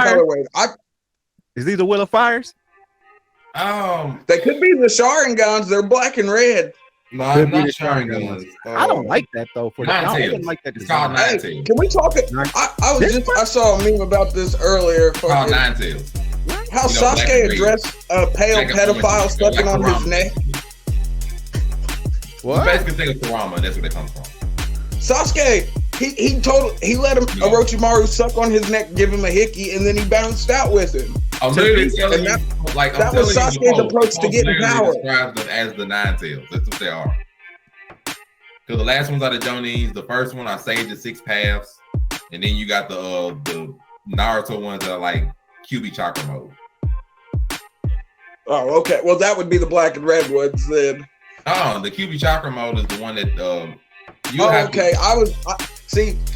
colorways. Is these the Will of Fires? They could be the Sharingans. They're black and red. No, I'm not Sharingans. I don't like that though. For Nine I Tails. didn't like that. It's called Nine Hey, Tails. can we talk? I saw a meme about this earlier. It's called Nine Tails. How Sasuke addressed a pale pedophile sucking on his neck. What? You basically think of Kurama. That's where they come from. Sasuke, he let him Orochimaru suck on his neck, give him a hickey, and then he bounced out with him. I'm literally telling you, that was Sasuke's approach to getting power. Describes them as the Nine Tails. That's what they are. Because the last ones are the Jonins. The first one I saved the 6 paths, and then you got the Naruto ones that are like QB chakra mode. Oh, okay. Well, that would be the black and red ones then. Oh, the QB chakra mode is the one that okay.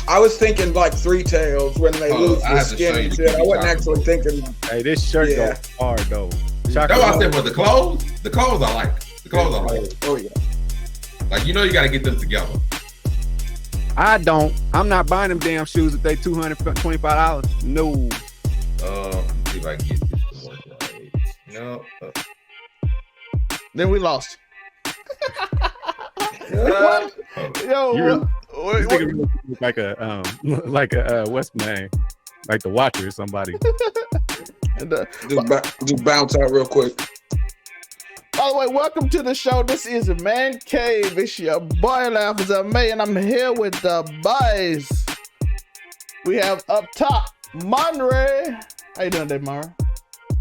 I was thinking like 3 tails when they lose the skin and shit. I wasn't actually thinking. Hey, this shirt goes hard though. That's what I said. But the clothes I like. The clothes I like. Oh yeah. Like, you got to get them together. I don't. I'm not buying them damn shoes if they $225. No. See if I can get this to work right. No. Then we lost. Yo, like a what's the name? Like the Watcher or somebody. Just bounce out real quick. By the way, welcome to the show. This is Man Cave. It's your boy Laughs at May, and I'm here with the boys. We have up top Monray. How you doing today, Monray?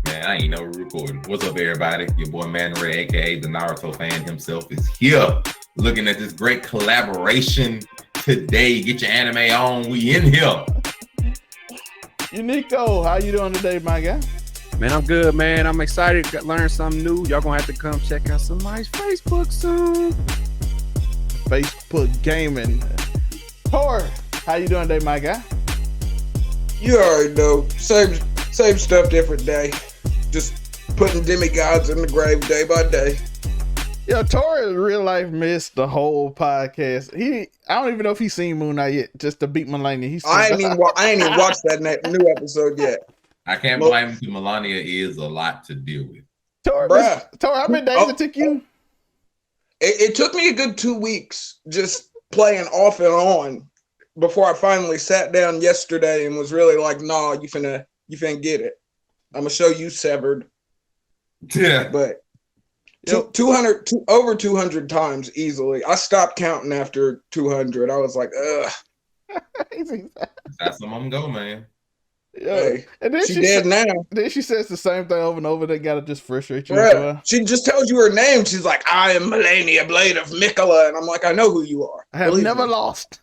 Man, I ain't know we're recording. What's up, everybody? Your boy Monray, aka the Naruto fan himself, is here looking at this great collaboration today. Get your anime on. We in here. Uniqo, how you doing today, my guy? Man, I'm good, man. I'm excited to learn something new. Y'all gonna have to come check out some nice Facebook soon. Facebook gaming. Tor, how you doing today, my guy? You already know. Same stuff, different day. Just putting demigods in the grave day by day. Yo, Tor in real life missed the whole podcast. I don't even know if he's seen Moon Knight yet, just to beat Melania. I ain't even watched that new episode yet. I can't blame him because Melania is a lot to deal with. Tor, how many days it took you? It took me a good 2 weeks just playing off and on before I finally sat down yesterday and was really like, nah, you finna get it. I'm gonna show you Severed. Yeah. But 200 times easily. I stopped counting after 200. I was like, ugh. That's some of them go, man. Yeah. Hey, and then she dead now. Then she says the same thing over and over. They gotta just frustrate you. Right. She just tells you her name. She's like, I am Melania Blade of Mikola. And I'm like, I know who you are. I have never lost.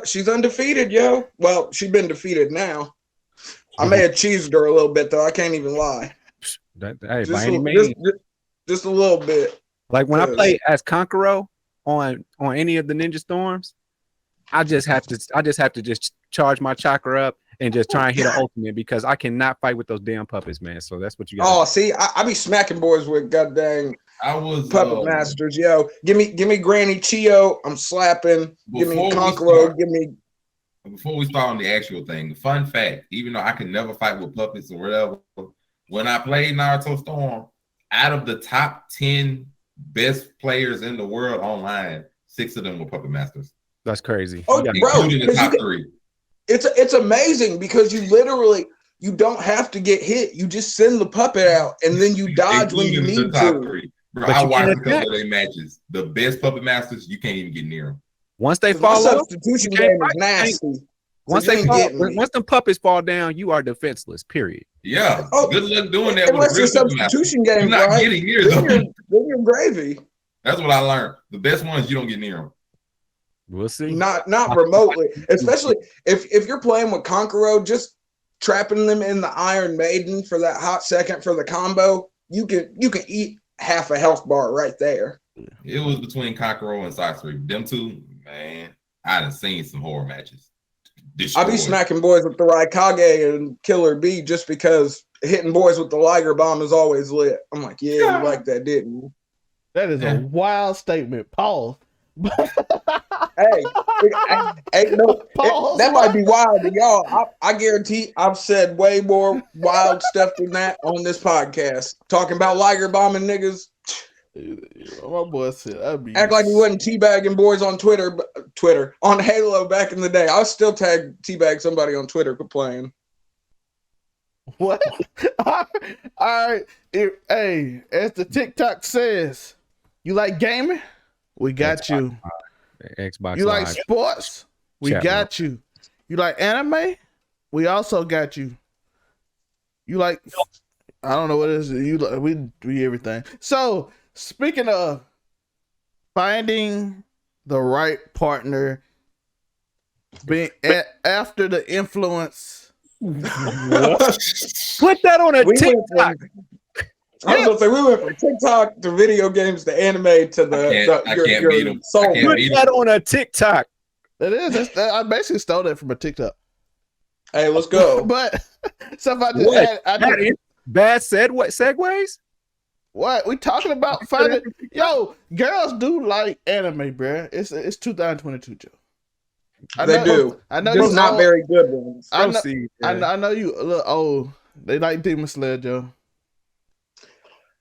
She's undefeated, yo. Well, she's been defeated now. I may have cheesed her a little bit, though. I can't even lie. Just a little bit. Like when I play as Kankuro on any of the Ninja Storms, I just have to just charge my chakra up and just try and hit an ultimate because I cannot fight with those damn puppets, man. So that's what you got. Oh, see, I be smacking boys with goddamn puppet masters, yo. Give me Granny Chio. I'm slapping. Give me Kankuro. Before we start on the actual thing, fun fact: even though I can never fight with puppets or whatever, when I played Naruto Storm, out of the top 10 best players in the world online, 6 of them were puppet masters. That's crazy. Oh, bro, including the top 3. It's amazing because you don't have to get hit. You just send the puppet out and then you dodge when you need to. Bro, I watched a couple of their matches. The best puppet masters, you can't even get near them. Once they fall off, substitution game is nasty. Once the puppets fall down, you are defenseless. Period. Yeah. Good luck doing that. Unless your substitution game, you're not getting near them. Then you're gravy. That's what I learned. The best ones, you don't get near them. We'll see. Not remotely. Especially if you're playing with Kankuro, just trapping them in the Iron Maiden for that hot second for the combo, you can eat half a health bar right there. It was between Kankuro and Sasori. Them two, man, I done seen some horror matches. I be smacking boys with the Raikage and Killer B just because hitting boys with the Liger Bomb is always lit. I'm like, yeah, you like that, didn't you? That is a wild statement. Pause. Hey, Pause. that might be wild to y'all. I guarantee I've said way more wild stuff than that on this podcast. Talking about Liger bombing niggas. My boy said that'd be Act like we wasn't teabagging boys on Twitter on Halo back in the day. I was still tag teabag somebody on Twitter for playing. What? All right. Hey, as the TikTok says, you like gaming? We got Xbox you. Xbox You like Live. sports? We Chat got you. You like anime? We also got you. You like I don't know what it is. You like we everything. So speaking of finding the right partner, being after the influence. Put that on a TikTok. I was gonna say we went from TikTok to video games to anime to I can't beat 'em. soul. I can't Put beat 'em. that on a TikTok. I basically stole that from a TikTok. Hey, let's go. But so if I just What? add, That is bad segues? what we talking about finding girls do like anime, bruh. It's 2022, Joe. They do. I know Just you not old. very good ones. I know, Proceed, I man. know, I know you a little old. They like Demon Slayer, Joe.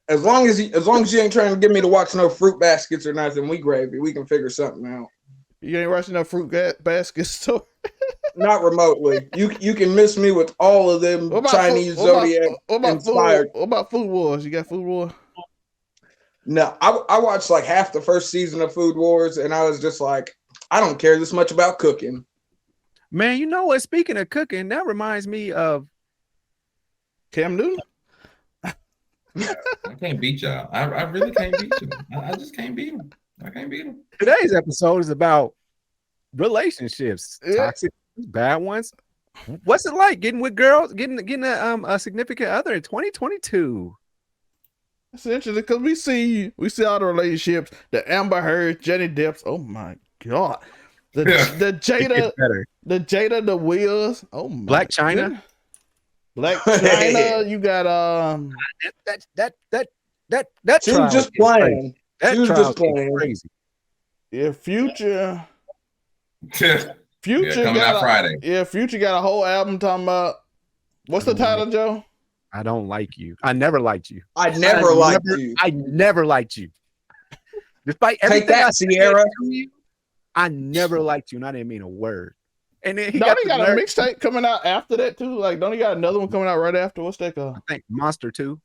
As long as you ain't trying to get me to watch no fruit baskets or nothing, we gravy. We can figure something out. You ain't watching no fruit basket store. Not remotely. You can miss me with all of them Chinese Zodiac inspired. What about Food Wars? You got Food Wars? No, I watched like half the first season of Food Wars, and I was just like, I don't care this much about cooking. Man, you know what? Speaking of cooking, that reminds me of Cam Newton? I can't beat y'all. I really can't beat you. I just can't beat them. I can't beat them. today's episode is about relationships, Yeah. toxic, bad ones. What's it like getting with girls, getting a significant other in 2022? It's interesting because we see all the relationships, the Amber Heard, Jenny Depp's. Oh my god, the It Jada, gets better. the Wills. Oh my Black China. goodness. Black China. You got That She was trial just is crazy. playing. That She was trial just is playing. crazy. yeah, Future. Yeah, Future coming got out Friday. Future got a whole album talking about what's the title, Joe? I don't like you. I never liked you. I never liked you. I never liked you. Despite Take everything that, I said Sierra. to you, I never liked you, and I didn't mean a word. And then he Don't got, he got a mixtape coming out after that too? Like, don't he got another one coming out right after? What's that called? I think Monster 2.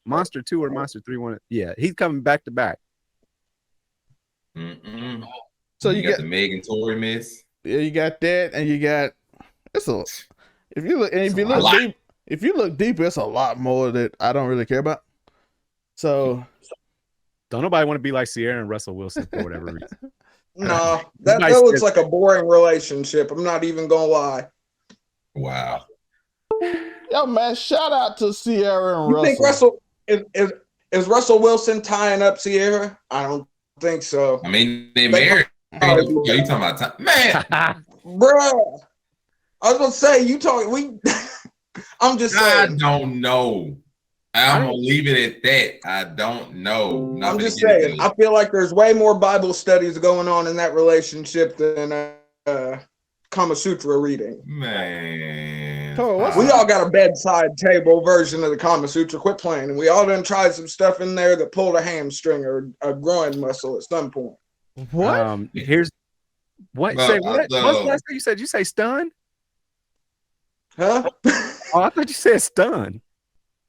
Monster 2 or Monster 3 one. Yeah, he's coming back to back. Mm-mm. So you you got got the Megan Tory miss. yeah, you got that, and you got it's a if you look and if you It's a look lot. deep, if you look deeper, it's a lot more that I don't really care about. So Don't nobody want to be like Sierra and Russell Wilson for whatever reason. No, that Nice. looks like a boring relationship. I'm not even gonna lie. Wow. yo man, shout out to Sierra and You think Russell. is Russell Wilson tying up Sierra? I don't think so, I mean, they married. Oh, Yo, you talking about time? Man, bro. I was gonna say I'm just I saying. don't know. I'm gonna leave it at that. I don't know. I'm just saying. I feel like there's way more Bible studies going on in that relationship than Kama Sutra reading. Man, Tori, what's We all got a bedside table version of the Kama Sutra. Quit playing, and we all done tried some stuff in there that pulled a hamstring or a groin muscle at some point. what? Here's what Well, say what? What's the last thing you said? You say stun? Huh? Oh, I thought you said stun.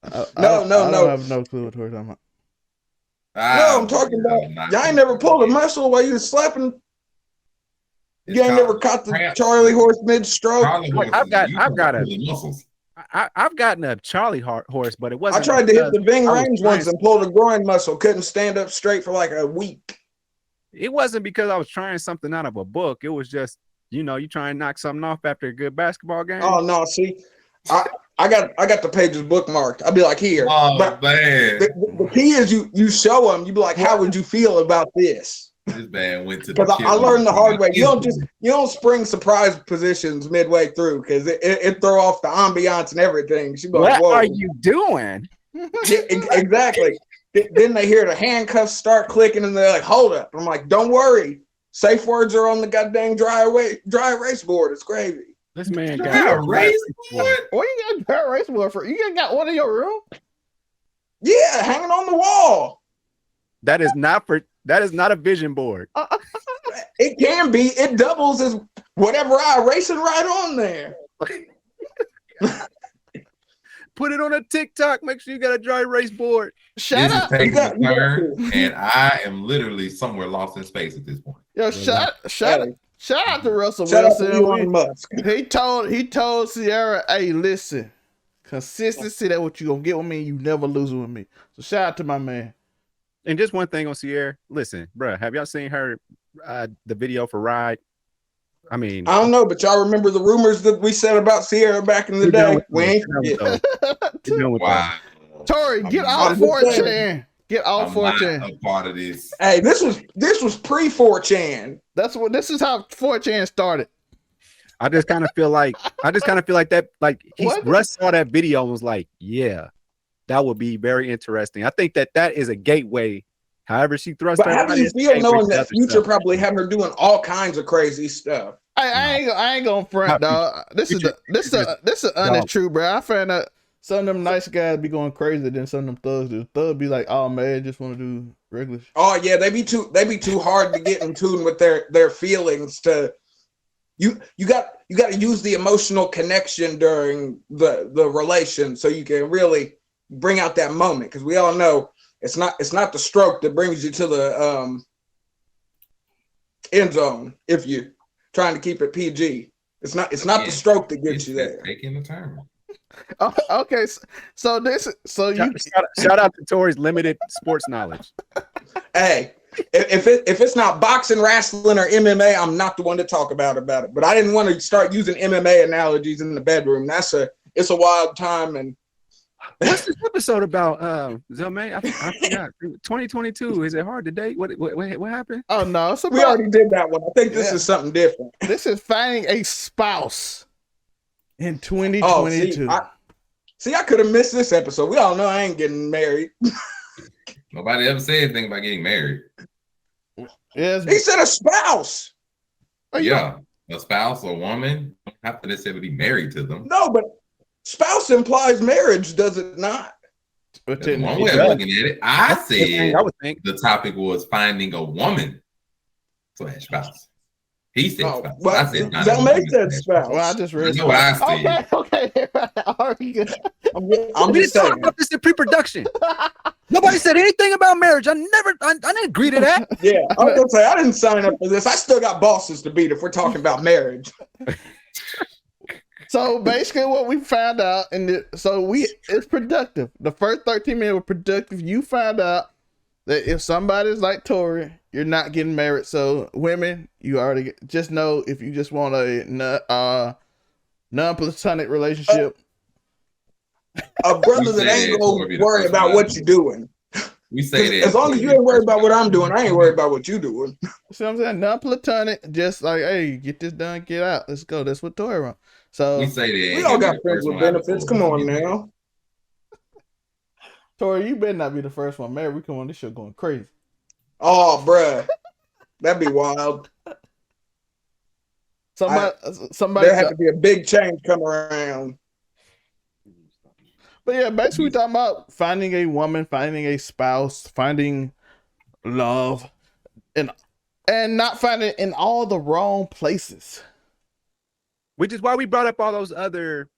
No. I don't have no clue what we're talking about. No, I'm talking about y'all ain't never pulled a muscle while you was slapping. You ain't never caught the Charlie horse mid stroke. I've gotten a Charlie horse, but it I wasn't. tried to hit the Ving I was range trying- once and pulled a groin muscle. Couldn't stand up straight for like a week. It wasn't because I was trying something out of a book. It was just, you try and knock something off after a good basketball game. Oh no, see, I got the pages bookmarked. I'd be like, here. Oh But man, the key is you show them. You be like, how would you feel about this? this man went to the. Because I learned the hard way. You don't spring surprise positions midway through because it throw off the ambiance and everything. She be like, What whoa. are you doing? Yeah, exactly. Then they hear the handcuffs start clicking and they're like, hold up. I'm like, don't worry. Safe words are on the goddamn dry erase board. It's gravy. This man got Dry erase board? Where you got dry erase board for? You got one in your room? Yeah, hanging on the wall. That is not a vision board. It can be. It doubles as whatever I erase it right on there. Put it on a TikTok. Make sure you got a dry erase board. Shut This up. is taking You got- a turn, and I am literally somewhere lost in space at this point. Yo, shout out to Russell Shout out to Wilson. Elon Musk. He told Sierra, hey, listen, consistency, that's what you gonna get with me. You never lose with me. So shout out to my man. And just one thing on Sierra. Listen, bro, have y'all seen her the video for Ride? I mean, I don't know, but y'all remember the rumors that we said about Sierra back in the we're done day? with We those. ain't We're done forget. with those. We're done with Wow. Tori, get I'm off not- 4chan. Get off I'm not 4chan. a part of this. Hey, this was pre 4chan. This is how 4chan started. I just kind of feel like that. Like What? Russ saw that video and was like, "Yeah, that would be very interesting." I think that is a gateway. However, she thrust. But how do you everybody, it's a feel gateway knowing to that other Future stuff. probably have her doing all kinds of crazy stuff? I ain't gonna front, dog. This is honest truth, bro. I found out some of them nice guys be going crazy than some of them thugs do. Thugs be like, oh man, just want to do regular shit. Oh yeah, they be too hard to get in tune with their feelings. To you got to use the emotional connection during the relation so you can really bring out that moment, because we all know it's not the stroke that brings you to the end zone if you trying to keep it PG. It's not the stroke that gets you there. Taking the turn. Oh, okay, so you Shout out to Tori's limited sports knowledge. Hey, if it's not boxing, wrestling, or MMA, I'm not the one to talk about it. But I didn't want to start using MMA analogies in the bedroom. It's a wild time. And What's this episode about? Zelmay, I forgot. 2022. Is it hard to date? What happened? oh no, it's we about, already did that one. I think this is something different. this is finding a spouse in Oh, 2022. I could have missed this episode. We all know I ain't getting married. Nobody ever said anything about getting married. Yes, He said a spouse. Yeah, a spouse or woman don't have to necessarily be married to them. No, but spouse implies marriage, does it not? but That's one technically- way of looking at it. I said I would think. the topic was finding a woman / spouse. He said Oh, spouse. well, I said Zelmay said spouse. well, I just read. You know what I said. Okay. All right. I'm We just didn't talk saying. about this in pre-production. Nobody said anything about marriage. I didn't agree to that. Yeah, I was gonna say I didn't sign up for this. I still got bosses to beat if we're talking about marriage. So basically, what we found out, it's productive. The first 13 minutes were productive. You find out that if somebody's like Tori, you're not getting married. So women, you already just know if you just want a non-platonic relationship. A brother We that said ain't it gonna before we did worry the about first what one. you're doing. We say that As long as you ain't worried about what I'm doing, I ain't worried about what you doing. See what I'm saying? Non-platonic, just like, hey, get this done, get out, let's go. That's what Tori wants. So We say that. We all got every friends person with will have benefits. a Come on full- now. Tori, you better not be the first one married. We come on this show going crazy. Oh, bruh. That'd be wild. Somebody. There had to be a big change come around. But yeah, basically we talking about finding a woman, finding a spouse, finding love, and not finding it in all the wrong places. Which is why we brought up all those other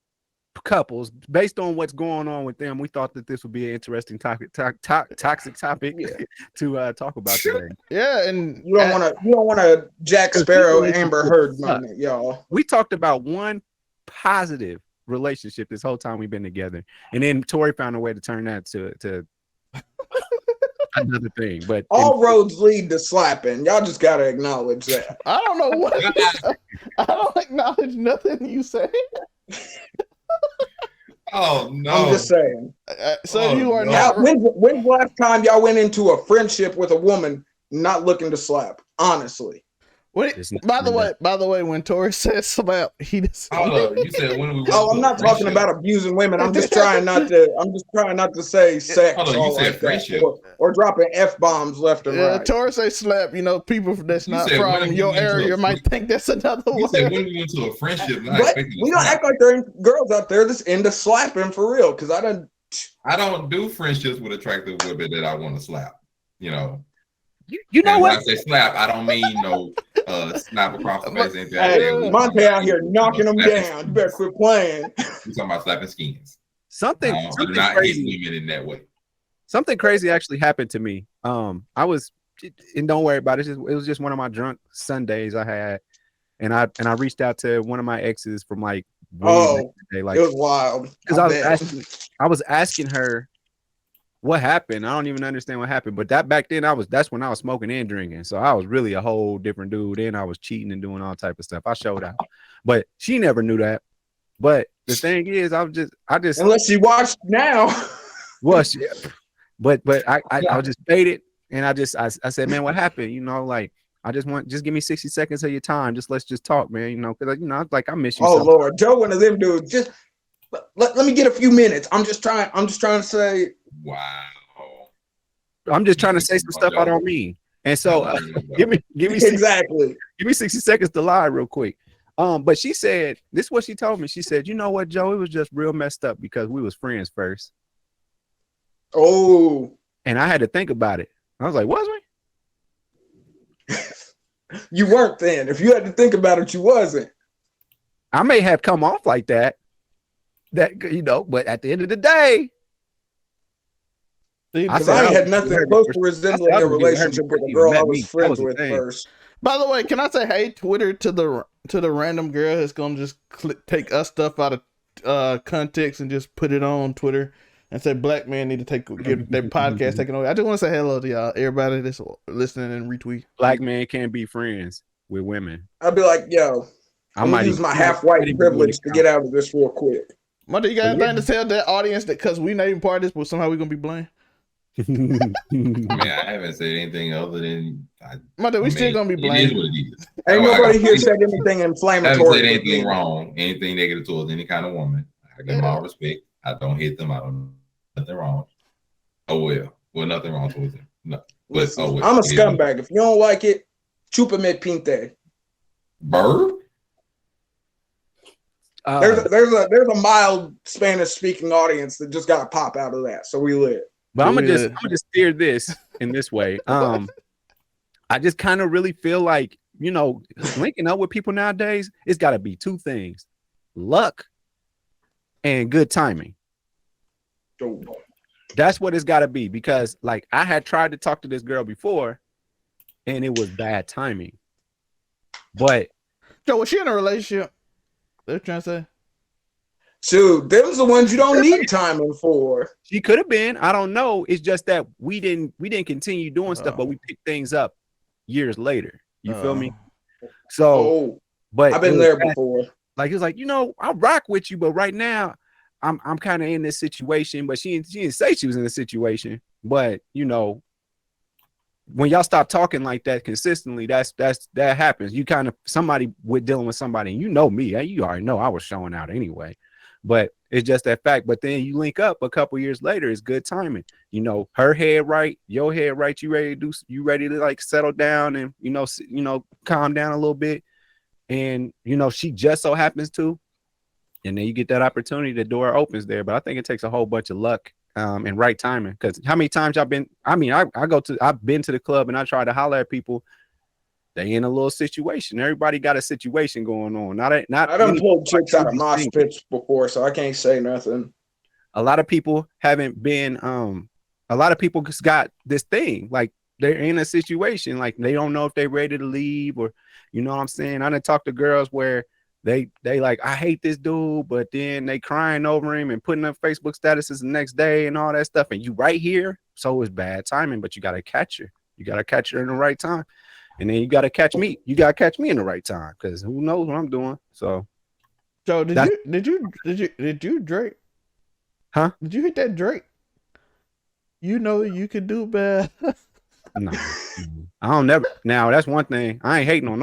couples based on what's going on with them. We thought that this would be an interesting toxic topic to talk about today. Yeah, and You don't want to Jack Sparrow Amber Heard moment, y'all. We talked about one positive relationship this whole time we've been together, and then Tori found a way to turn that to another thing. But All roads lead to slapping. Y'all just gotta acknowledge that. I don't know what I don't acknowledge nothing you say. Oh no! I'm just saying. So Oh, you are no. not. When's the last time y'all went into a friendship with a woman not looking to slap? Honestly. By the way, when Tori says slap, he just. Hold up, you said when we. Oh, I'm not talking about abusing women. I'm just trying not to say sex Hold on, you all said like that, friendship. or dropping F-bombs left and right. Tori say slap. You know, people that's not from your area might think that's another word. You said when we went to a friendship, but we don't act like there ain't girls out there that's into slapping for real. Because I don't do friendships with attractive women that I want to slap. You know. You know what? When I say slap, I don't mean slap across the face. Hey, Monte out here knocking them down. You better quit playing. We're talking about slapping skins. Something not crazy. hit women in that way. Something crazy actually happened to me. I was, and don't worry about it. It was just one of my drunk Sundays I had, and I reached out to one of my exes from like it was wild because I was asking her what happened. I don't even understand what happened, but back then that's when I was smoking and drinking, so I was really a whole different dude. Then I was cheating and doing all type of stuff. I showed out, but she never knew that. But the thing is, I just unless she watched now. Well, but I was just faded, and I said, man, what happened? You know, like just give me 60 seconds of your time. Let's just talk, man. You know, because I miss you. Oh Lord, Joe, one of them dudes. Just let me get a few minutes. I'm just trying to say. Wow. I'm just trying to say some stuff I don't mean. And so give me exactly. Give me 60 seconds to lie real quick. But she said, this is what she told me. She said, you know what, Joe, it was just real messed up because we was friends first. Oh. And I had to think about it. I was like, was we? You weren't then. If you had to think about it, you wasn't. I may have come off like that, but at the end of the day, I had nothing close to resembling a relationship with a girl I was friends with first. By the way, can I say hey Twitter to the random girl that's gonna just take us stuff out of context and just put it on Twitter and say black men need to get their podcast taken away? I just want to say hello to y'all, everybody that's listening and retweet. Black men can't be friends with women. I'd be like, yo, I'm gonna use my half-white privilege to get out of this real quick. Mother, you got anything to tell that audience that because we named part of this, but somehow we're gonna be blamed? I haven't said anything other than Mother, we still gonna be blamed. It is what it is. Ain't nobody here said anything inflammatory. I haven't said anything wrong, anything negative towards any kind of woman. I give them all respect. I don't hit them. I don't nothing wrong. Oh well, nothing wrong towards them. No, but I'm a scumbag. If you don't like it, chúpame pinte. Bird. There's a mild Spanish speaking audience that just got to pop out of that, so we lit. But I'm gonna just steer this in this way. I just kind of really feel like, linking up with people nowadays, it's got to be two things: luck and good timing. That's what it's got to be, because like I had tried to talk to this girl before, and it was bad timing. But so was she in a relationship? They're trying to say. Dude, those are the ones you don't need timing for. She could have been. I don't know. It's just that we didn't continue doing stuff, but we picked things up years later. You feel me? So, but I've been there before. Like, it's like, I'll rock with you, but right now I'm kind of in this situation. But she didn't say she was in a situation. But when y'all stop talking like that consistently, that happens. You kind of somebody with dealing with somebody, and me, you already know I was showing out anyway. But it's just that fact. But then you link up a couple years later, it's good timing. Her head right, your head right. You ready to like settle down and calm down a little bit. And she just so happens to, and then you get that opportunity, the door opens there. But I think it takes a whole bunch of luck and right timing. Because how many times I've been to the club and I try to holler at people. They in a little situation. Everybody got a situation going on. I done pulled chicks out of mosh pits before, so I can't say nothing. A lot of people haven't been. A lot of people just got this thing, like they're in a situation, like they don't know if they're ready to leave, or you know what I'm saying. I done talked to girls where they like, I hate this dude, but then they crying over him and putting up Facebook statuses the next day and all that stuff. And you right here, so it's bad timing, but you gotta catch her. You gotta catch her in the right time. And then you got to catch me. You got to catch me in the right time, because who knows what I'm doing. So did you Drake? Huh? Did you hit that Drake? You could do bad. No, I don't never. Now that's one thing. I ain't hating on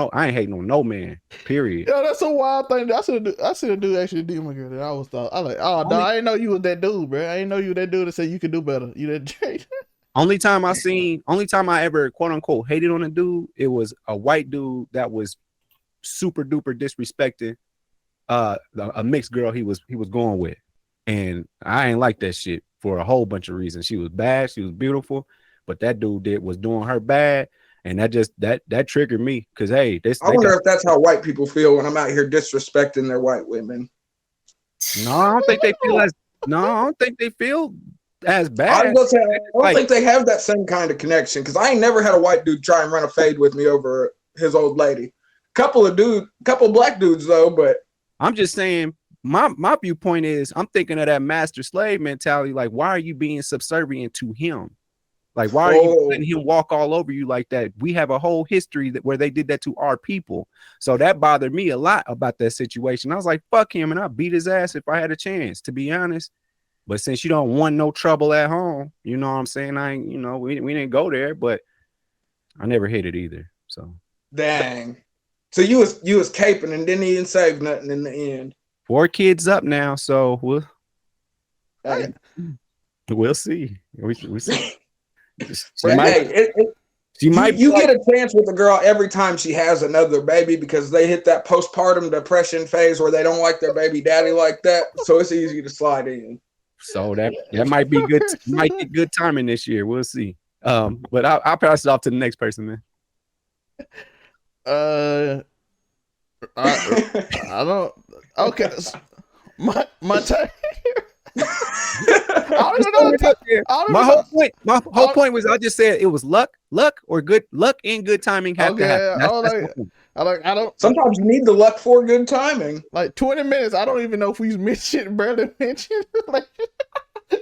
no man. Period. Yeah, that's a wild thing. I should have dude actually did my girl. That I was thought. I like. Oh no, I didn't know you was that dude, bro. I didn't know you that dude that said you could do better. You that Jada. Only time I ever quote unquote hated on a dude, it was a white dude that was super duper disrespecting a mixed girl he was going with, and I ain't like that shit for a whole bunch of reasons. She was bad, she was beautiful, but that dude was doing her bad, and that triggered me because hey, I wonder if that's how white people feel when I'm out here disrespecting their white women. No, I don't think they feel as bad. I don't think they have that same kind of connection because I ain't never had a white dude try and run a fade with me over his old lady. Couple black dudes though, but I'm just saying my viewpoint is I'm thinking of that master slave mentality. Like, why are you being subservient to him? Like, why are you letting him walk all over you like that? We have a whole history where they did that to our people. So that bothered me a lot about that situation. I was like, fuck him, and I'd beat his ass if I had a chance, to be honest. But since you don't want no trouble at home, you know what I'm saying? We didn't go there, but I never hit it either. So dang. So you was caping and didn't even save nothing in the end. 4 kids up now, so we'll see. We see. You get a chance with a girl every time she has another baby because they hit that postpartum depression phase where they don't like their baby daddy like that. So it's easy to slide in. So that might be good. Might be good timing this year. We'll see. But I'll pass it off to the next person then. I don't. Okay, my time. My whole point was I just said it was luck and good timing have to happen. I don't. Sometimes you need the luck for good timing. Like 20 minutes. I don't even know if we barely mentioned. Like,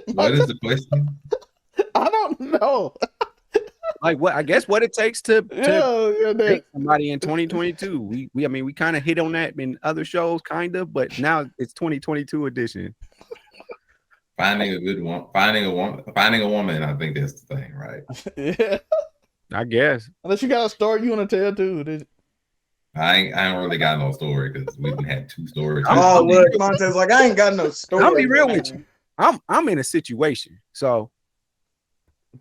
what is the question? I don't know. Like what? I guess what it takes to date somebody in 2022. We kind of hit on that in other shows, kind of, but now it's 2022 edition. Finding a good one, finding a woman. I think that's the thing, right? Yeah, I guess. Unless you got a story you want to tell too. I ain't really got no story because we've had 2 stories. Oh, look, Montez like I ain't got no story. I'll be real with you. I'm in a situation, so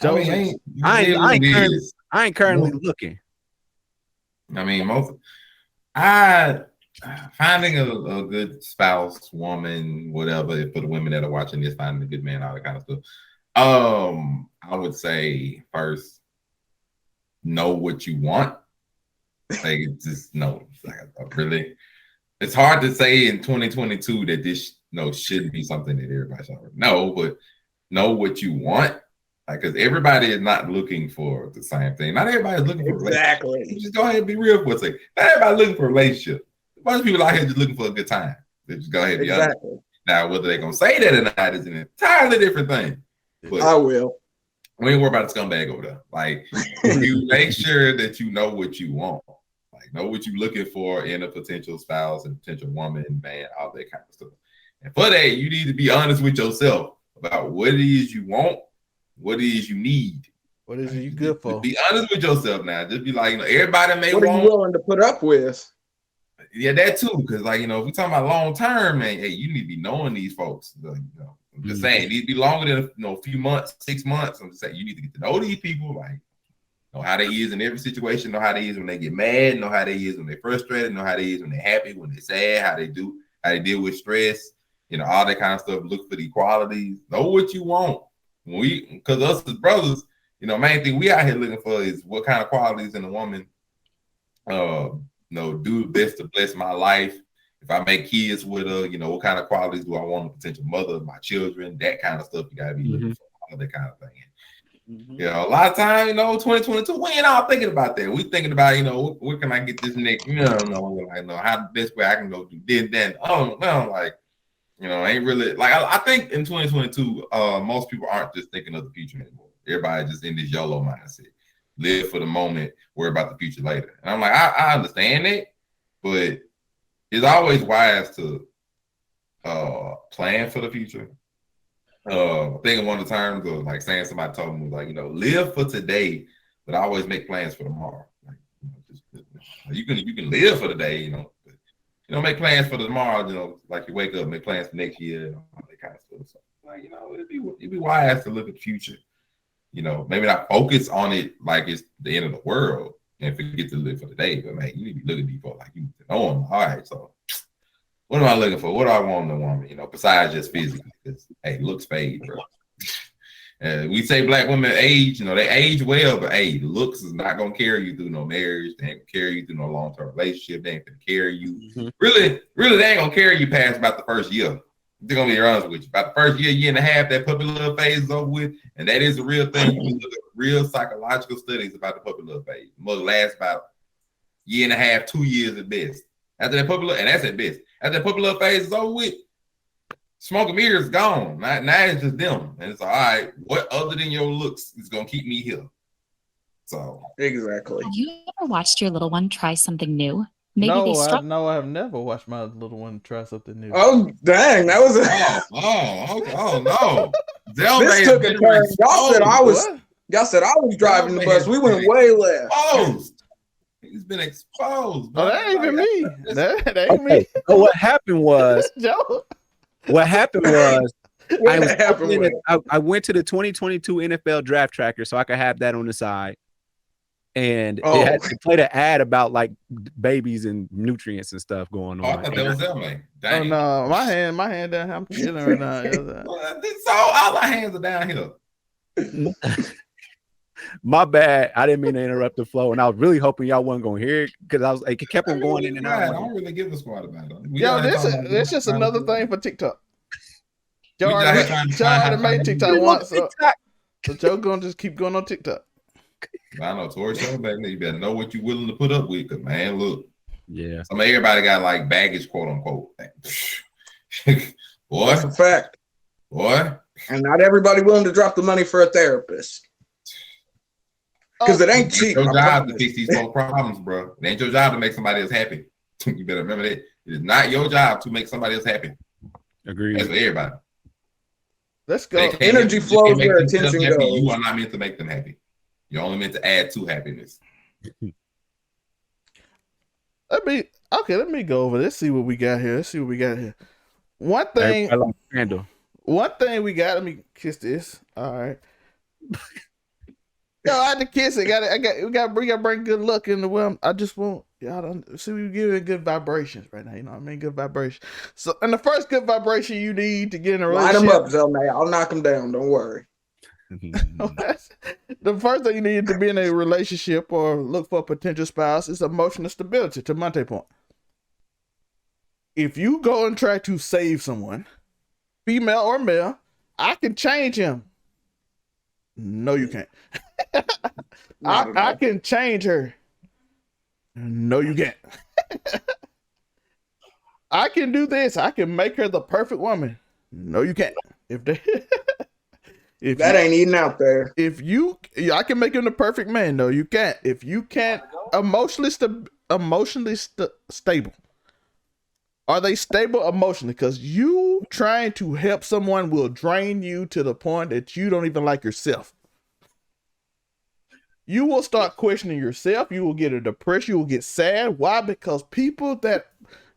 I ain't currently looking. I mean, finding a good spouse, woman, whatever, for the women that are watching this, finding a good man, all that kind of stuff. I would say first, know what you want. Like, just know. Like, really, it's hard to say in 2022 that this shouldn't be something that everybody should already know, but know what you want. Like, because everybody is not looking for the same thing. Not everybody's looking for a relationship. Exactly. Just go ahead and be real for a second. Not everybody looking for a relationship. A bunch of people out here just looking for a good time. They just go ahead and be honest. Now, whether they're gonna say that or not is an entirely different thing. But I will. We ain't worry about the scumbag over there. Like, you make sure that you know what you want. Like, know what you're looking for in a potential spouse, and potential woman, man, all that kind of stuff. And for that, you need to be honest with yourself about what it is you want, what it is you need. What is it you good for? Be honest with yourself now. Just be like, everybody may want. What are you willing to put up with? Yeah, that too. Because, like, if we're talking about long term, man, hey, you need to be knowing these folks. I'm just saying, it need to be longer than a few months, 6 months. I'm just saying, you need to get to know these people, like, know how they is in every situation, know how they is when they get mad, know how they is when they're frustrated, know how they is when they're happy, when they're sad, how they deal with stress, all that kind of stuff. Look for the qualities. Know what you want. Because us as brothers, main thing we out here looking for is what kind of qualities in a woman do best to bless my life. If I make kids with her, what kind of qualities do I want a potential mother of my children? That kind of stuff you gotta be looking for, all that kind of thing. A lot of times, 2022, we ain't all thinking about that. We thinking about, where can I get this next, how the best way I can go do this, then. Ain't really like I think in 2022, most people aren't just thinking of the future anymore. Everybody just in this YOLO mindset. Live for the moment, worry about the future later. And I'm like, I understand it, but it's always wise to plan for the future. I think one of the terms of like saying somebody told me was like, live for today, but I always make plans for tomorrow. Like, you can live for the day, but, make plans for tomorrow. Like you wake up, make plans for next year, all that kind of stuff. So, like, it'd be wise to look at the future. Maybe not focus on it like it's the end of the world and forget to live for the day. But man, you need to be looking for like you know them. All right, so what am I looking for? What do I want in a woman? Besides just physically, because hey, looks fade, bro. We say black women age, they age well, but hey, looks is not gonna carry you through no marriage. They ain't gonna carry you through no long-term relationship. They ain't gonna carry you. Mm-hmm. Really, they ain't gonna carry you past about the first year. They're gonna be honest with you. About the first year and a half, that puppy love phase is over with, and that is a real thing. You can look at real psychological studies about the puppy love phase. It must last about year and a half, 2 years at best. After that puppy love, and that's at best. After that puppy love phase is over with, smoke and mirrors is gone. Now it's just them, and it's all right. What other than your looks is gonna keep me here? So exactly. Have you ever watched your little one try something new? Maybe I have never watched my little one try something new. Oh dang, that was no. This took a turn. Y'all said I was driving the bus. We went way left. He's been exposed. Oh, that ain't even me. That ain't me. So what happened was I went to the 2022 NFL draft tracker so I could have that on the side. And it had to play the ad about like babies and nutrients and stuff going on. I thought that was them, man. Oh no, my hand down. I'm chilling right now. So all our hands are down here. My bad. I didn't mean to interrupt the flow, and I was really hoping y'all wasn't gonna hear it because it kept on going in and out. I don't really give a squat about it. Yo, this just another thing for TikTok. Joe already made TikTok once, so Joe gonna just keep going on TikTok. I know, Tori Show back there. You better know what you're willing to put up with, cause man, look. Yeah. Everybody got like baggage, quote unquote. Boy, that's a fact. Boy, and not everybody willing to drop the money for a therapist. Because it ain't cheap. It's your job to fix these whole problems, bro. It ain't your job to make somebody else happy. You better remember that. It is not your job to make somebody else happy. Agreed. That's for everybody. Let's go. Energy flows where attention goes. You are not meant to make them happy. You're only meant to add to happiness. Let me go over. Let's see what we got here. One thing we got. Let me kiss this. All right. Yo, I had to kiss it. We got to bring good luck in the world. I just want y'all to see we giving good vibrations right now. You know what I mean? Good vibration. So, and the first good vibration you need to get in a relationship. Light them up, Zelmay. I'll knock them down. Don't worry. The first thing you need to be in a relationship or look for a potential spouse is emotional stability. To Monte's point, if you go and try to save someone, female or male, I can change him. No, you can't. I can change her. No, you can't. I can do this. I can make her the perfect woman. No, you can't. If that ain't eating out there. I can make him the perfect man. No, you can't. If you can't emotionally stable. Are they stable emotionally? Because you trying to help someone will drain you to the point that you don't even like yourself. You will start questioning yourself. You will get a depression. You will get sad. Why? Because people that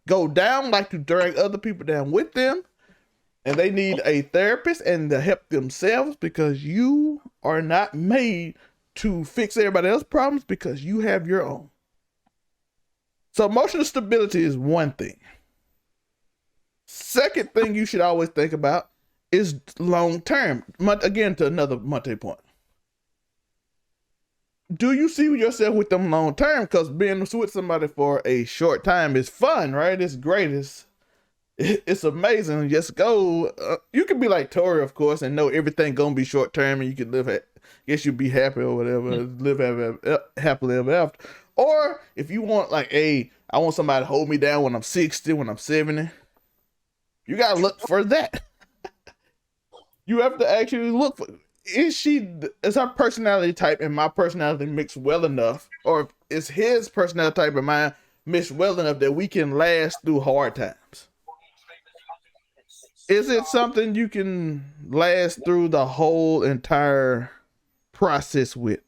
go down like to drag other people down with them. And they need a therapist and to help themselves because you are not made to fix everybody else's problems because you have your own. So emotional stability is one thing. Second thing you should always think about is long term. Again, to another Monte point. Do you see yourself with them long term? Because being with somebody for a short time is fun, right? It's great. It's amazing. Just go. You can be like Tori, of course, and know everything gonna be short term, and you can live at. Guess you'll be happy or whatever. Live happily ever after. Or if you want, like, hey, I want somebody to hold me down when I'm 60, when I'm 70. You gotta look for that. You have to actually look for. Is her personality type and my personality mixed well enough, or is his personality type and mine mixed well enough that we can last through hard times? Is it something you can last through the whole entire process with?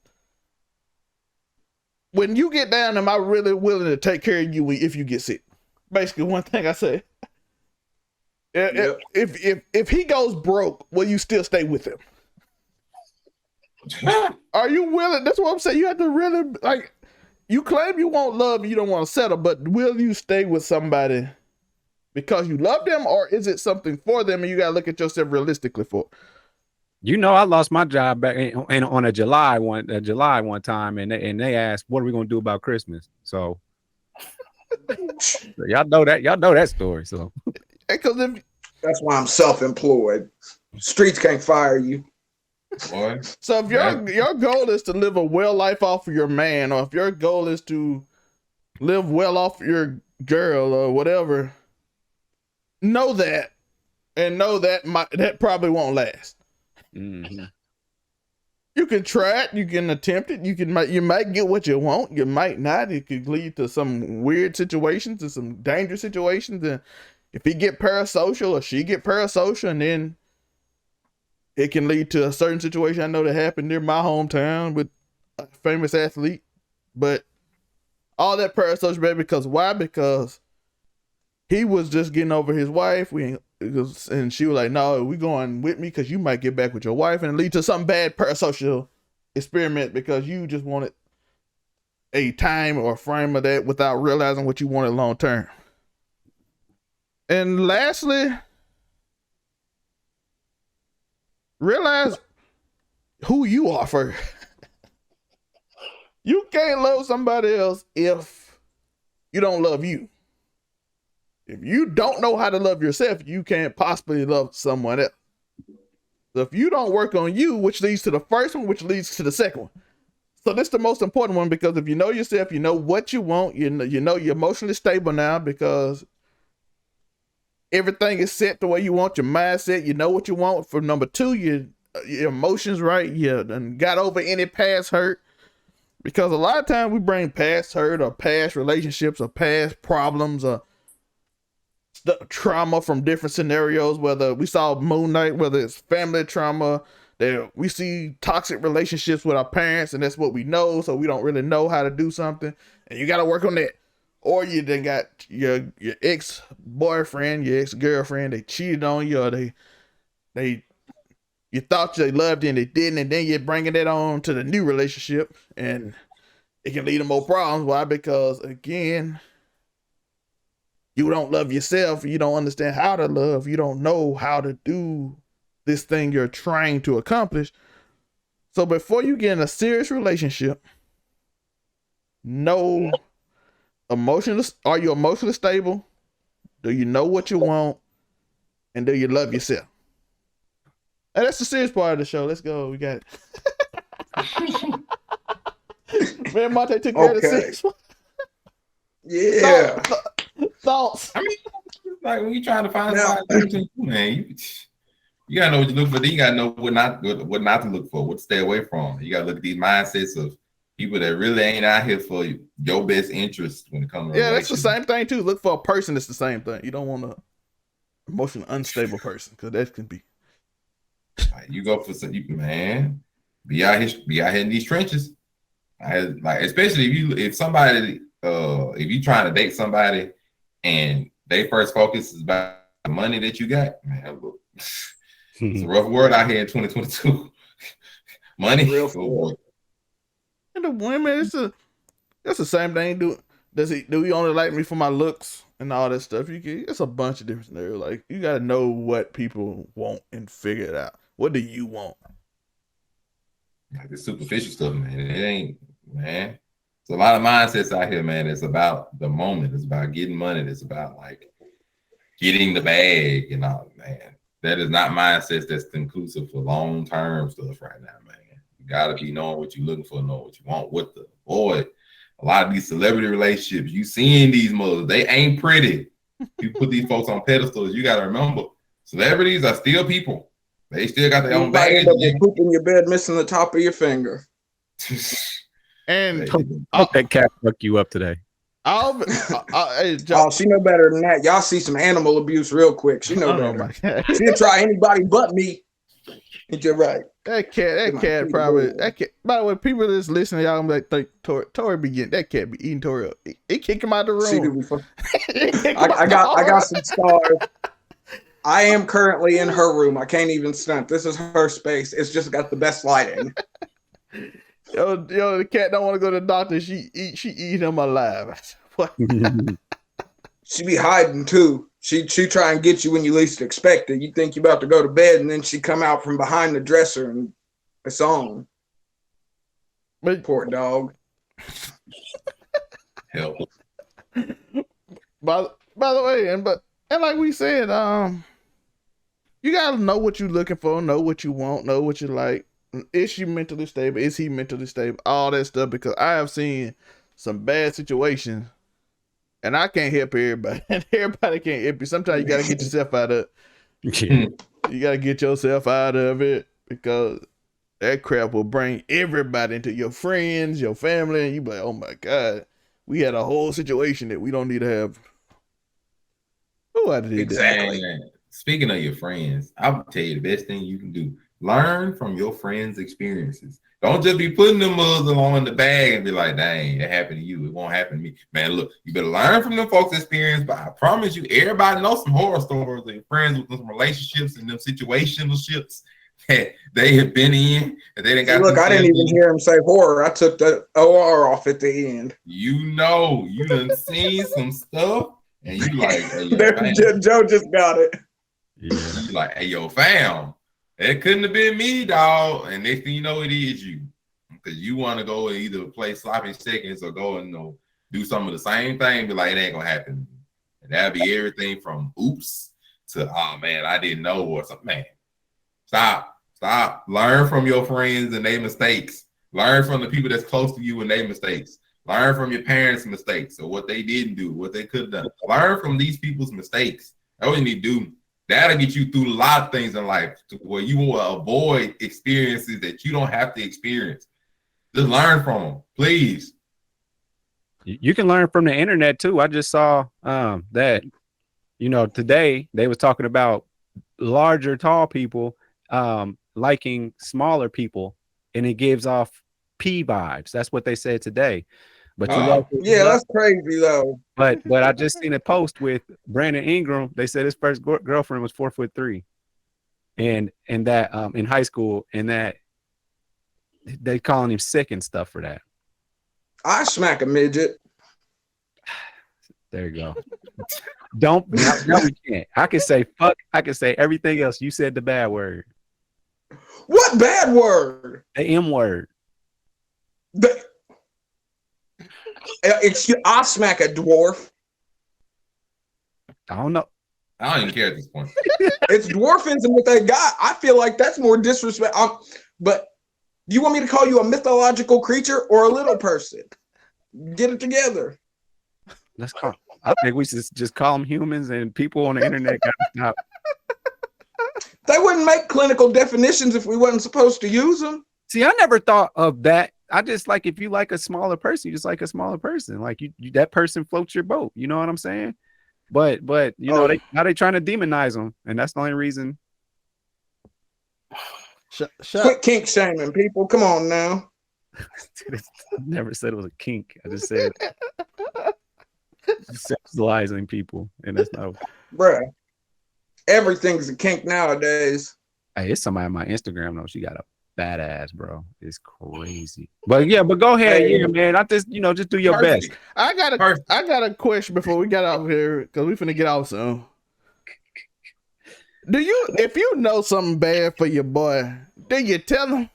when you get down, am I really willing to take care of you if you get sick? Basically, one thing I say. Yep. If he goes broke, will you still stay with him? Are you willing? That's what I'm saying. You have to really like. You claim you want love, you don't want to settle, but will you stay with somebody because you love them, or is it something for them and you gotta look at yourself realistically for? You know, I lost my job back on a July one time, and they asked, "What are we gonna do about Christmas?" So y'all know that story. So Because That's why I'm self-employed. Streets can't fire you. Boy, so if your goal is to live a well life off of your man, or if your goal is to live well off your girl or whatever, know that, and know that that probably won't last. mm-hmm. You can try it, you can attempt it, you might get what you want, you might not. It could lead to some weird situations and some dangerous situations. And if he get parasocial or she get parasocial, and then it can lead to a certain situation. I know that happened near my hometown with a famous athlete, but all that parasocial, baby, because why? Because he was just getting over his wife. And she was like, "No, we going with me because you might get back with your wife," and lead to some bad parasocial experiment because you just wanted a time or a frame of that without realizing what you wanted long term. And lastly, realize who you are first. You can't love somebody else if you don't love you. If you don't know how to love yourself, you can't possibly love someone else. So if you don't work on you, which leads to the first one, which leads to the second one. So this is the most important one, because if you know yourself, you know what you want, you know you're emotionally stable now because everything is set the way you want, your mindset, you know what you want. For number two, your emotions right, you done got over any past hurt. Because a lot of times we bring past hurt or past relationships or past problems or trauma from different scenarios, whether we saw Moon Knight, whether it's family trauma, that we see toxic relationships with our parents, and that's what we know, so we don't really know how to do something, and you got to work on that. Or you then got your ex-boyfriend, your ex-girlfriend, they cheated on you, or you thought they loved you and they didn't, and then you're bringing that on to the new relationship, and it can lead to more problems. Why? Because again, you don't love yourself. You don't understand how to love. You don't know how to do this thing you're trying to accomplish. So before you get in a serious relationship, know are you emotionally stable? Do you know what you want? And do you love yourself? And that's the serious part of the show. Let's go. We got it. Man, Monte took care of the serious one. Yeah. Thoughts? I mean, like when you trying to find somebody, man, you gotta know what you look for. Then you gotta know what not to look for, what to stay away from. You gotta look at these mindsets of people that really ain't out here for your best interest when it comes to that's the same thing too. Look for a person that's the same thing. You don't want a emotionally unstable person, because that can be. Like, you go for some, man. Be out here in these trenches. Especially if you trying to date somebody and they first focus is about the money that you got, man. Look, it's a rough world out here in 2022. Money, real boy. And the women, it's the same thing. Do he only like me for my looks and all that stuff? It's a bunch of different scenarios. Like, you gotta know what people want and figure it out. What do you want? Like this superficial stuff, man. It ain't, man. There's a lot of mindsets out here, man. It's about the moment. It's about getting money. It's about like getting the bag and all, man. That is not mindsets that's inclusive for long-term stuff right now, man. You gotta be knowing what you're looking for, knowing what you want. A lot of these celebrity relationships, you seeing these mothers, they ain't pretty. You put these folks on pedestals, you gotta remember, celebrities are still people. They still got their own baggage. You poop in your bed, missing the top of your finger. And hope that cat fuck you up today. She know better than that. Y'all see some animal abuse real quick. She know better. She'll try anybody but me. You're right. That cat probably. That cat. By the way, people that's listening, y'all gonna be like, Tori be getting that cat be eating Tori up. He kick him out the room. I got some stars. I am currently in her room. I can't even stunt. This is her space. It's just got the best lighting. Yo, the cat don't want to go to the doctor. She eat him alive. What? She be hiding too. She try and get you when you least expect it. You think you about to go to bed, and then she come out from behind the dresser and it's on. But, poor dog. Help. By the way, and like we said, you gotta know what you're looking for, know what you want, know what you like. Is she mentally stable? Is he mentally stable? All that stuff, because I have seen some bad situations. And I can't help everybody. Everybody can't help you. Sometimes you gotta get yourself out of it. You gotta get yourself out of it, because that crap will bring everybody into your friends, your family, and you be like, oh my God, we had a whole situation that we don't need to have. Oh, I did Exactly. That. Speaking of your friends, I'll tell you the best thing you can do. Learn from your friends' experiences. Don't just be putting them muzzle on the bag and be like, dang, it happened to you. It won't happen to me. Man, look, you better learn from them folks' experience, but I promise you, everybody knows some horror stories. Their friends with some relationships and them situationships that they have been in. And they didn't got. Look, I didn't even hear him say horror. I took the OR off at the end. You know, you done seen some stuff, and you like, hey, yo, Joe just got it. Yeah. You like, hey, yo, fam. It couldn't have been me, dog. And next thing you know, it is you. Because you want to go and either play sloppy seconds or go and do some of the same thing, be like, it ain't going to happen. And that'll be everything from oops to, oh, man, I didn't know, or something. Man, stop. Learn from your friends and their mistakes. Learn from the people that's close to you and their mistakes. Learn from your parents' mistakes or what they didn't do, what they could have done. Learn from these people's mistakes. That's what you need to do. That'll get you through a lot of things in life to where you will avoid experiences that you don't have to experience. Just learn from them, please. You can learn from the internet too. I just saw that, today they was talking about larger, tall people liking smaller people, and it gives off P vibes. That's what they said today. But that's crazy though. But I just seen a post with Brandon Ingram. They said his first girlfriend was 4'3", and that in high school, and that they calling him sick and stuff for that. I smack a midget. There you go. No, we can't. I can say fuck. I can say everything else. You said the bad word. What bad word? The M word. I'll smack a dwarf. I don't know. I don't even care at this point. It's dwarfism what they got. I feel like that's more disrespect. But you want me to call you a mythological creature or a little person? Get it together. Let's call. I think we should just call them humans, and people on the internet got to stop. They wouldn't make clinical definitions if we wasn't supposed to use them. See, I never thought of that. I just like, if you like a smaller person, you just like a smaller person. Like you that person floats your boat. You know what I'm saying? But now they trying to demonize them, and that's the only reason. Quit kink shaming people. Come on now. I never said it was a kink. I just said sexualizing people, and that's not. Bruh, everything's a kink nowadays. Hey, it's somebody on my Instagram though. She got a badass, bro. It's crazy. But go ahead, man. I just just do your best. I got a question before we get out of here, because we finna get out soon. If you know something bad for your boy, do you tell him?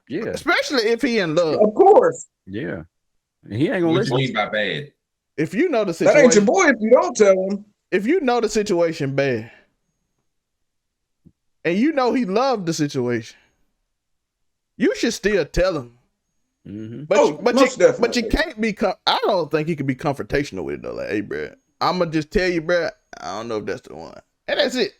Yeah. Especially if he in love. Of course. Yeah. And he ain't gonna listen. What you mean by bad? If you know the situation, that ain't your boy if you don't tell him. If you know the situation bad, and you know he loved the situation, you should still tell him. Mm-hmm. But you can't be. I don't think he could be confrontational with it though. Like, hey, bro, I'm gonna just tell you, bro. I don't know if that's the one, and that's it.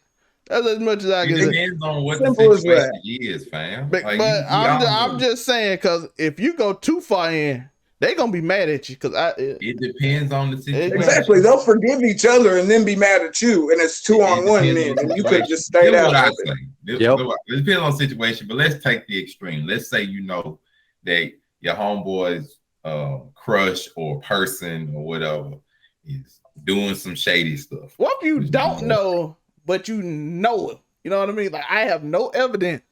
That's as much as I can say. It depends on what the situation is, fam. But I'm just saying, because if you go too far in, they gonna be mad at you. Because it depends on the situation. Exactly, they'll forgive each other and then be mad at you, and it's 2-on-1 then, and you could just stay out. It depends on the situation, but let's take the extreme. Let's say you know that your homeboy's crush or person or whatever is doing some shady stuff. What if you don't know, but you know it? You know what I mean? Like, I have no evidence,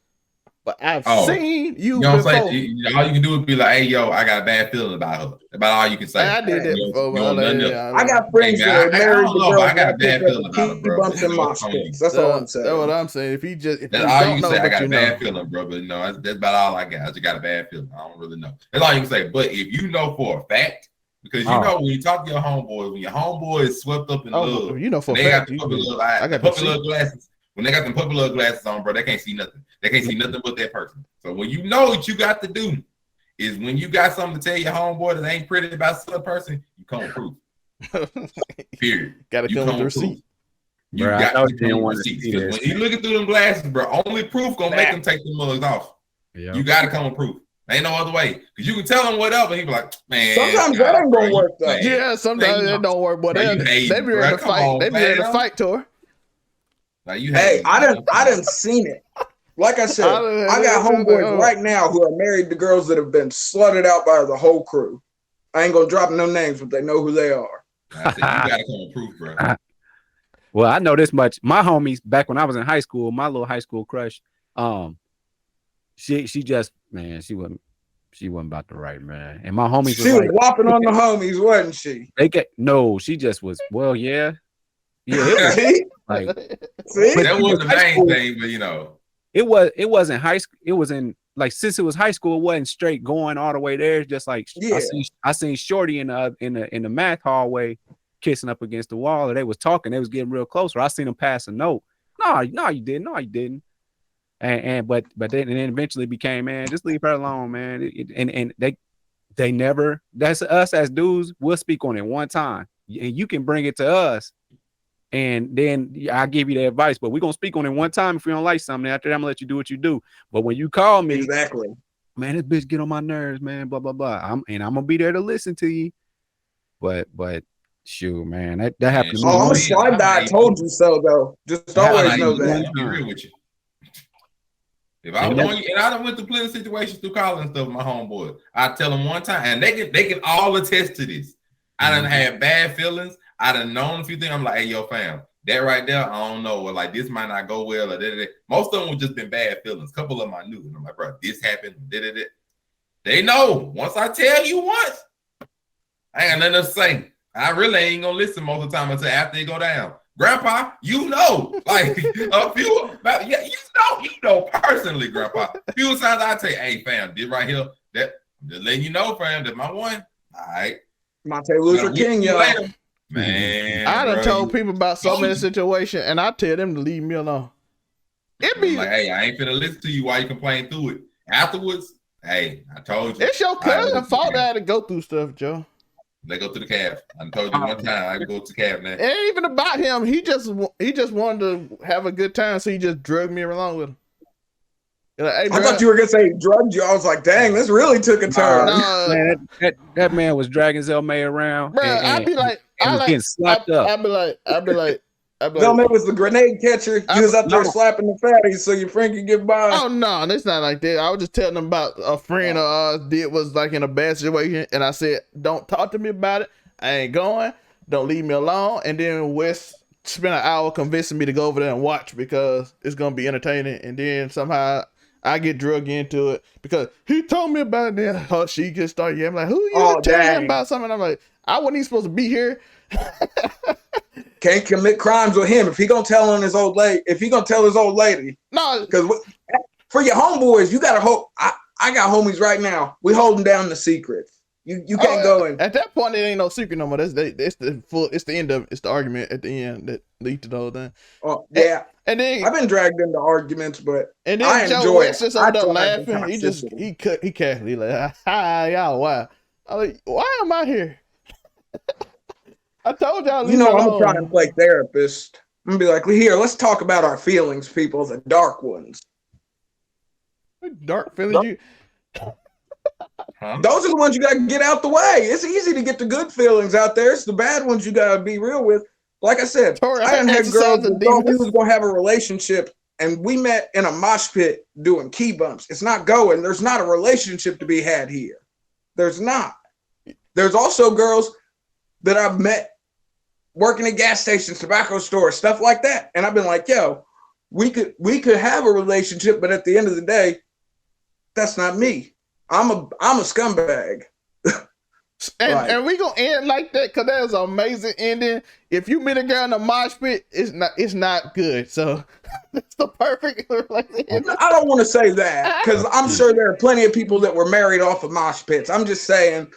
but I've seen you. You know what I'm saying? All you can do is be like, "Hey, yo, I got a bad feeling about her." About all you can say. I did that before. I got friends that are married to girls. I got a bad feeling about her, bro. That's all I'm saying. That's what I'm saying. If that's all you can say. I got a bad feeling, bro. But no, that's about all I got. I just got a bad feeling. I don't really know. That's all you can say. But if you know for a fact, because you know when you talk to your homeboy, when your homeboy is swept up in love, you know for they fact, got the puppy love glasses. When they got them puppy love glasses on, bro, they can't see nothing. They can't see nothing but that person. So when you know what you got to do is when you got something to tell your homeboy that ain't pretty about some person, you come with proof. Period. Gotta come with the receipt. You got to come with receipts. When you looking through them glasses, bro, only proof gonna make them take them mugs off. Yeah. You gotta come with proof. Ain't no other way. Because you can tell them whatever, and he be like, man. Sometimes that ain't gonna work though. Yeah, sometimes that don't work, but they be ready to fight. They be ready to fight to her. Like you I done seen it. Like I said, I got homeboys right now who are married to girls that have been slutted out by the whole crew. I ain't gonna drop no names, but they know who they are. I said, you gotta come with proof, bro. Well, I know this much. My homies back when I was in high school, my little high school crush, she just, man, she wasn't about the right man. And my homies was like, whopping on the homies, wasn't she? She just was. Well, yeah. It was like that wasn't the main thing, but you know, it wasn't high school. It was in like since it was high school, it wasn't straight going all the way there. It's just like I seen Shorty in the math hallway kissing up against the wall, and they was talking. They was getting real close. Or I seen them pass a note. No, you didn't. No, you didn't. But then eventually became, man, just leave her alone, man. And they never. That's us as dudes. We'll speak on it one time, and you can bring it to us. And then I'll give you the advice, but we're going to speak on it one time. If you don't like something, after that, I'm going to let you do what you do. But when you call me, exactly, man, this bitch get on my nerves, man, blah, blah, blah. I'm going to be there to listen to you. But shoot, man, that happened to me. Oh, I'm a slide die. I told you so, though. Just always know that. Be real with you. If I was on you, and I done went through plenty of situations through calling stuff with my homeboy, I tell them one time, and they can all attest to this. I done had bad feelings. I done known a few things. I'm like, hey, yo, fam, that right there, I don't know. Or like, this might not go well. Or da-da-da. Most of them have just been bad feelings. A couple of them I knew. And I'm like, bro, this happened. Da-da-da. They know. Once I tell you once, I ain't got nothing to say. I really ain't going to listen most of the time until after it go down. Grandpa, you know. Like, a few, yeah, you know personally, Grandpa. A few times I tell you, hey, fam, this right here, that, just letting you know, fam, that's my one. All right. Martin Luther King, y'all. Man, I done told people about so many situations, and I tell them to leave me alone. It be like, hey, I ain't finna listen to you while you complain through it. Afterwards, hey, I told you. It's your cousin's fault that I had to go through stuff, Joe. They go to the cab. I told you one time I go to the cab now. It ain't even about him. He just wanted to have a good time, so he just drugged me along with him. Like, hey, I thought you were gonna say drugged you. I was like, dang, this really took a turn. Man, that man was dragging Zelmay around. Bro, I'd be like, getting slapped up. I'd be like, Zelmay was the grenade catcher. He was up there slapping the fatties so your friend could get by. Oh no, it's not like that. I was just telling them about a friend of ours was like in a bad situation, and I said, don't talk to me about it. I ain't going. Don't leave me alone. And then Wes spent an hour convincing me to go over there and watch because it's gonna be entertaining. And then somehow I get drugged into it because he told me about it. Then she just started yelling like, "Who you telling me about something?" I'm like, I wasn't even supposed to be here. Can't commit crimes with him if he gonna tell on his old lady. If he gonna tell his old lady, no, because for your homeboys, you gotta hope. I got homies right now. We holding down the secrets. You can't go in. At that point, it ain't no secret no more. It's the end of it. It's the argument at the end that leads to the whole thing. Oh yeah. And then I've been dragged into arguments, but and then I Joe enjoy West it. just over there laughing. He casually like, hi y'all, why? I'm like, why am I here? I told y'all. I'm gonna try and play therapist. I'm gonna be like, here, let's talk about our feelings, people, the dark ones. Dark feelings. Those are the ones you gotta get out the way. It's easy to get the good feelings out there. It's the bad ones you gotta be real with. Like I said, I didn't have girls that thought we was gonna have a relationship and we met in a mosh pit doing key bumps. It's not going. There's not a relationship to be had here. There's not. There's also girls that I've met working at gas stations, tobacco stores, stuff like that. And I've been like, yo, we could have a relationship, but at the end of the day, that's not me. I'm a scumbag. And we gonna end like that because that was an amazing ending. If you meet a girl in a mosh pit, it's not good. So it's the perfect relationship. I don't want to say that because I'm sure there are plenty of people that were married off of mosh pits. I'm just saying,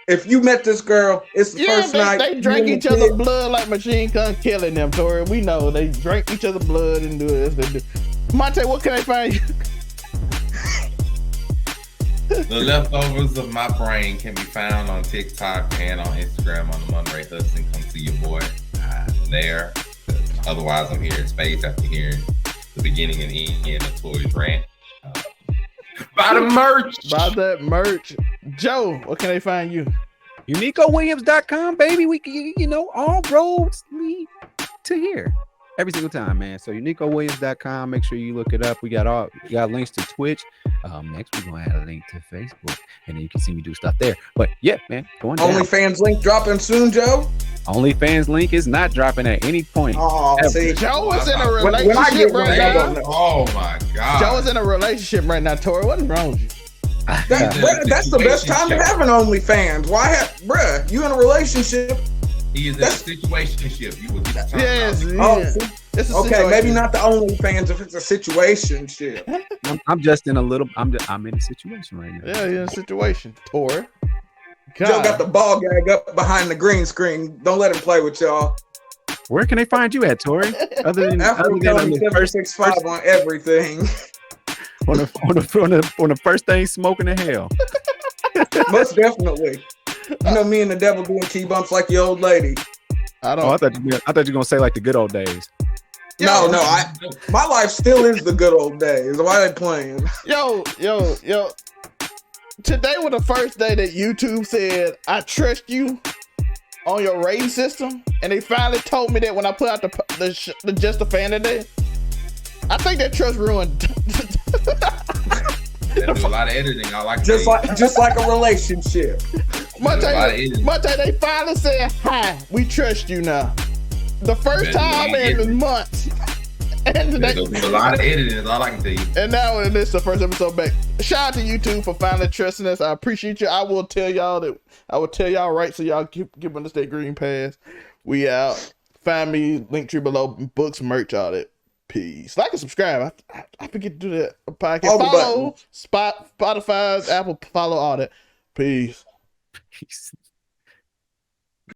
if you met this girl, it's the first night. They drank each other's blood like Machine Gun Killing them, Tori. We know they drank each other's blood and do this. Monte, what can I find you? The leftovers of my brain can be found on TikTok and on Instagram on the Monterey Hudson. Come see your boy there. Otherwise, I'm here in space after hearing the beginning and end of Tori's rant. Buy the merch. Buy that merch. Joe, what can they find you? UniqoWilliams.com, baby. We can, all roads lead to here every single time, man. So UniqoWilliams.com. Make sure you look it up. We got links to Twitch. Next we're gonna add a link to Facebook, and then you can see me do stuff there. But yeah, man, going down. OnlyFans link dropping soon, Joe. OnlyFans link is not dropping at any point. Oh, see, Joe is in a relationship right now. Oh my god, Joe is in a relationship right now. Tori, what's wrong with you? That's the best time to have an OnlyFans. Bruh, you in a relationship? He is in a situationship. You will get yes. It's okay, maybe not the OnlyFans if it's a situationship. I'm in a situation right now. Yeah, you're in a situation. Tori. Joe got the ball gag up behind the green screen. Don't let him play with y'all. Where can they find you at, Tori? Other than on the first 6'5" on everything. on the first thing smoking to hell. Most definitely. You know me and the devil doing key bumps like the old lady. I thought you were gonna say like the good old days. No, my life still is the good old days. Why are they playing? Yo. Today was the first day that YouTube said, I trust you on your rating system. And they finally told me that when I put out the Just a Fan today. I think that trust ruined. They do a lot of editing. I like just like a relationship. Monte, they finally said, hi, we trust you now. The first time in months. And they do a lot of editing, is all I can tell you. And now this is the first episode back. Shout out to YouTube for finally trusting us. I appreciate you. I will tell y'all right, so y'all keep us that green pass. We out. Find me, link tree below, books, merch, all that. Peace. Like and subscribe. I forget to do that. Podcast. Follow Spotify, Apple, follow all that. Peace.